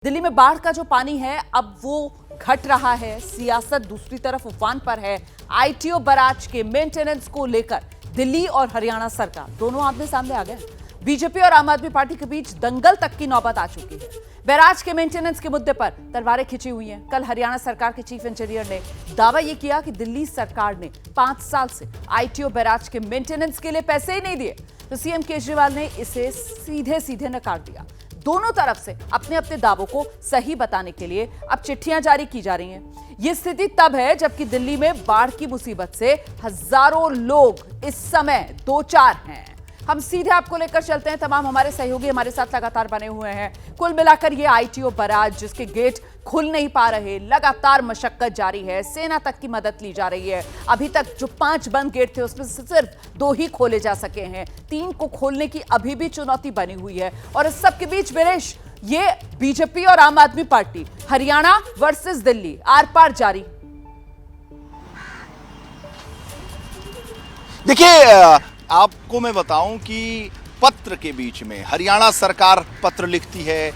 दिल्ली में बाढ़ का जो पानी है अब वो घट रहा है। सियासत दूसरी तरफ उफान पर है। आईटीओ बैराज के मेंटेनेंस को लेकर दिल्ली और हरियाणा सरकार दोनों आमने सामने आ गए। बीजेपी और आम आदमी पार्टी के बीच दंगल तक की नौबत आ चुकी है। बैराज के मेंटेनेंस के मुद्दे पर तलवारें खिंची हुई हैं। कल हरियाणा सरकार के चीफ इंजीनियर ने दावा यह किया कि दिल्ली सरकार ने 5 साल से आईटीओ बैराज के मेंटेनेंस के लिए पैसे ही नहीं दिए, तो सीएम केजरीवाल ने इसे सीधे सीधे नकार दिया। दोनों तरफ से अपने अपने दावों को सही बताने के लिए अब चिट्ठियां जारी की जा रही हैं। यह स्थिति तब है जबकि दिल्ली में बाढ़ की मुसीबत से हजारों लोग इस समय दो चार हैं। हम सीधे आपको लेकर चलते हैं। तमाम हमारे सहयोगी हमारे साथ लगातार बने हुए हैं। कुल मिलाकर ये आईटीओ बैराज जिसके गेट खुल नहीं पा रहे, लगातार मशक्कत जारी है। सेना तक की मदद ली जा रही है। अभी तक जो 5 बंद गेट थे उसमें से सिर्फ 2 ही खोले जा सके हैं। 3 को खोलने की अभी भी चुनौती बनी हुई है। और इस सब के बीच विरेश, ये बीजेपी और आम आदमी पार्टी हरियाणा वर्सेस दिल्ली आर पार जारी। देखिए, आपको मैं बताऊं कि पत्र के बीच में हरियाणा सरकार पत्र लिखती है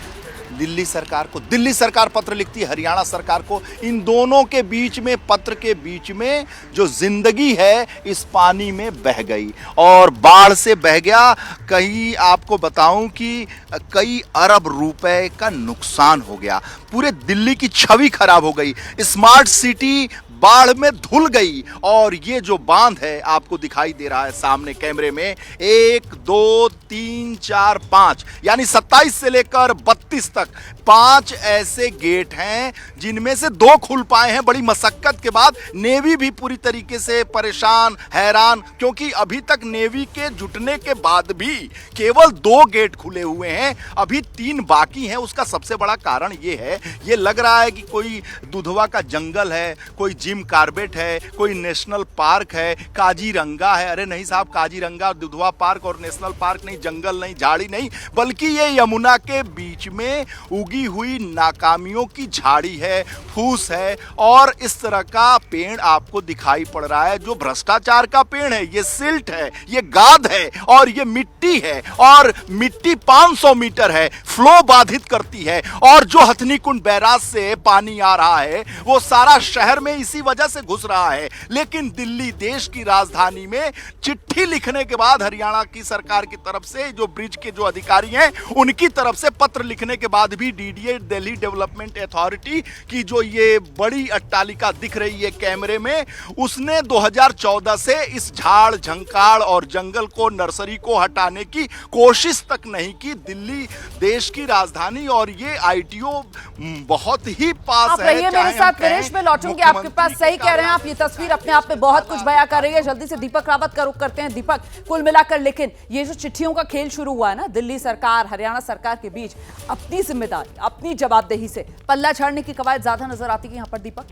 दिल्ली सरकार को, दिल्ली सरकार पत्र लिखती है हरियाणा सरकार को। इन दोनों के बीच में, पत्र के बीच में जो जिंदगी है इस पानी में बह गई और बाढ़ से बह गया। कहीं आपको बताऊं कि कई अरब रुपए का नुकसान हो गया। पूरे दिल्ली की छवि खराब हो गई। स्मार्ट सिटी बाढ़ में धुल गई। और ये जो बांध है आपको दिखाई दे रहा है सामने कैमरे में, 1 2 3 4 5 यानी 27 से लेकर 32 तक 5 ऐसे गेट हैं जिनमें से 2 खुल पाए हैं बड़ी मशक्कत के बाद। नेवी भी पूरी तरीके से परेशान, हैरान, क्योंकि अभी तक नेवी के जुटने के बाद भी केवल 2 गेट खुले हुए हैं, अभी 3 बाकी हैं। उसका सबसे बड़ा कारण ये है, ये लग रहा है कि कोई दुधवा का जंगल है, कोई जिम कार्बेट है, कोई नेशनल पार्क है, काजीरंगा है। अरे नहीं साहब, काजीरंगा और दुधवा पार्क और नेशनल पार्क नहीं, जंगल नहीं, झाड़ी नहीं, बल्कि ये यमुना के बीच में उगी हुई नाकामियों की झाड़ी है, फूस है। और इस तरह का पेड़ आपको दिखाई पड़ रहा है जो भ्रष्टाचार का पेड़ है। ये सिल्ट है, ये गाद है और ये मिट्टी है। और मिट्टी 500 मीटर है, फ्लो बाधित करती है। और जो हथनी कुंड बैराज से पानी आ रहा है वो सारा शहर में इसी वजह से घुस रहा है। लेकिन दिल्ली, देश की राजधानी में, चिट्ठी लिखने के बाद हरियाणा की सरकार की तरफ से, जो ब्रिज के जो अधिकारी हैं उनकी तरफ से पत्र लिखने के बाद भी डीडीए, दिल्ली डेवलपमेंट अथॉरिटी की जो ये बड़ी अट्टालिका दिख रही है कैमरे में, उसने 2014 से इस झाड़ झंकाड़ और जंगल को, नर्सरी को हटाने की कोशिश तक नहीं की। दिल्ली देश की राजधानी और ये आईटीओ बहुत ही पास है। मेरे साथ विरेश में लौटूंगी आपके पास। सही कह रहे हैं आप, ये तस्वीर अपने आप में बहुत कुछ बयां कर रही है। जल्दी से दीपक रावत का रुख करते हैं। दीपक, कुल मिलाकर लेकिन ये जो चिट्ठियों का खेल शुरू हुआ है ना दिल्ली सरकार हरियाणा सरकार के बीच, अपनी जिम्मेदारी, अपनी जवाबदेही से पल्ला झाड़ने की कवायद ज्यादा नजर आती है यहाँ पर। दीपक,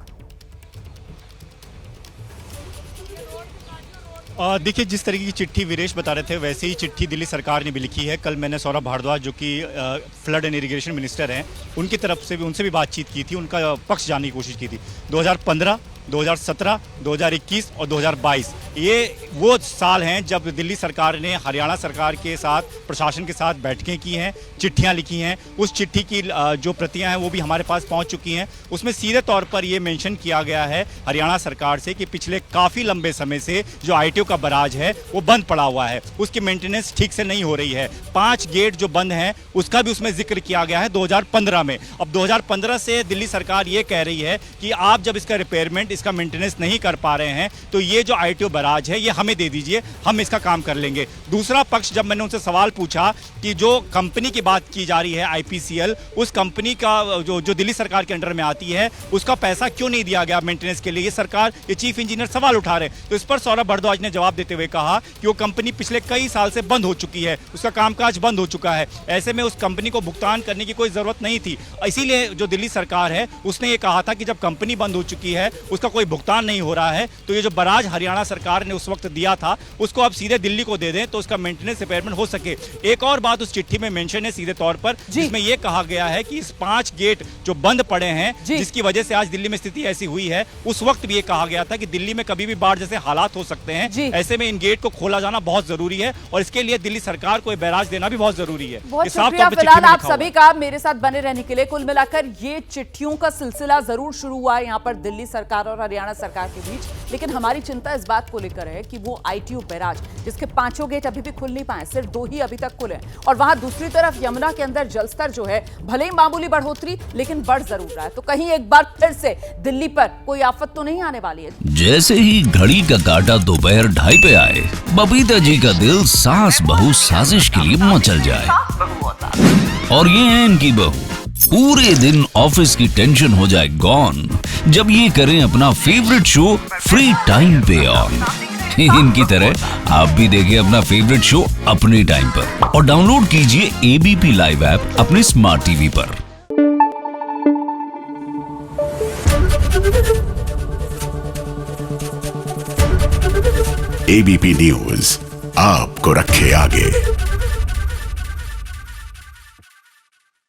देखिए, जिस तरीके की चिट्ठी वीरेश बता रहे थे वैसे ही चिट्ठी दिल्ली सरकार ने भी लिखी है। कल मैंने सौरभ भारद्वाज जो कि फ्लड एंड इरिगेशन मिनिस्टर हैं, उनकी तरफ से भी, उनसे भी बातचीत की थी, उनका पक्ष जानने की कोशिश की थी। 2015, 2017, 2021 और 2022 ये वो साल हैं जब दिल्ली सरकार ने हरियाणा सरकार के साथ, प्रशासन के साथ बैठकें की हैं, चिट्ठियां लिखी हैं। उस चिट्ठी की जो प्रतियां हैं वो भी हमारे पास पहुंच चुकी हैं। उसमें सीधे तौर पर ये मेंशन किया गया है हरियाणा सरकार से कि पिछले काफ़ी लंबे समय से जो आईटीओ का बैराज है वो बंद पड़ा हुआ है, उसकी मेंटेनेंस ठीक से नहीं हो रही है। 5 गेट जो बंद हैं उसका भी उसमें जिक्र किया गया है 2015 में। अब 2015 से दिल्ली सरकार ये कह रही है कि आप जब इसका रिपेयरमेंट, इसका मेंटेनेंस नहीं कर पा रहे हैं तो ये जो आईटीओ बैराज है ये हमें दे दीजिए, हम इसका काम कर लेंगे। दूसरा पक्ष, जब मैंने उनसे सवाल पूछा कि जो कंपनी की बात की जा रही है आईपीसीएल, उस कंपनी का जो दिल्ली सरकार के अंडर में आती है उसका पैसा क्यों नहीं दिया गया मेंटेनेंस के लिए, ये सरकार, ये चीफ इंजीनियर सवाल उठा रहे। तो इस पर सौरभ भारद्वाज ने जवाब देते हुए कहा कि वो कंपनी पिछले कई साल से बंद हो चुकी है, उसका कामकाज बंद हो चुका है। ऐसे में उस कंपनी को भुगतान करने की कोई जरूरत नहीं थी। इसीलिए जो दिल्ली सरकार है उसने ये कहा था कि जब कंपनी बंद हो चुकी है, उस उसका कोई भुगतान नहीं हो रहा है, तो ये जो बराज हरियाणा सरकार ने उस वक्त दिया था उसको आप सीधे दिल्ली को दे दें तो उसका मेंटेनेंस रिपेयरमेंट हो सके। एक और बात उस चिट्ठी में मेंशन है सीधे तौर पर, जिसमें यह कहा गया है कि इस 5 गेट जो बंद पड़े हैं जिसकी वजह से आज दिल्ली में स्थिति ऐसी हुई है, उस वक्त भी ये कहा गया था कि दिल्ली में कभी भी बाढ़ जैसे हालात हो सकते हैं, ऐसे में इन गेट को खोला जाना बहुत जरूरी है और इसके लिए दिल्ली सरकार को बैराज देना भी बहुत जरूरी है। बहुत शुक्रिया फिलहाल आप सभी का मेरे साथ बने रहने के लिए। कुल मिलाकर ये चिट्ठियों का सिलसिला जरूर शुरू हुआ है यहां पर दिल्ली सरकार और हरियाणा सरकार के बीच, लेकिन हमारी चिंता इस बात को लेकर है कि वो आईटीओ बैराज जिसके 5 गेट अभी भी खुल नहीं पाए, सिर्फ 2 ही अभी तक खुले हैं, और वहां दूसरी तरफ यमुना के अंदर जलस्तर जो है भले ही मामूली बढ़ोतरी लेकिन बढ़ जरूर रहा है, तो कहीं एक बार फिर से दिल्ली पर कोई आफत तो नहीं आने वाली है। जैसे ही घड़ी का काटा दोपहर 2:30 पे आए, बबीता जी का दिल सास बहू साजिश के लिए मचल जाए। और ये है इनकी बहू, पूरे दिन ऑफिस की टेंशन हो जाए गॉन जब ये करें अपना फेवरेट शो फ्री टाइम पे ऑन। इनकी तरह आप भी देखें अपना फेवरेट शो अपने टाइम पर और डाउनलोड कीजिए एबीपी लाइव ऐप अपने स्मार्ट टीवी पर। एबीपी न्यूज आपको रखे आगे।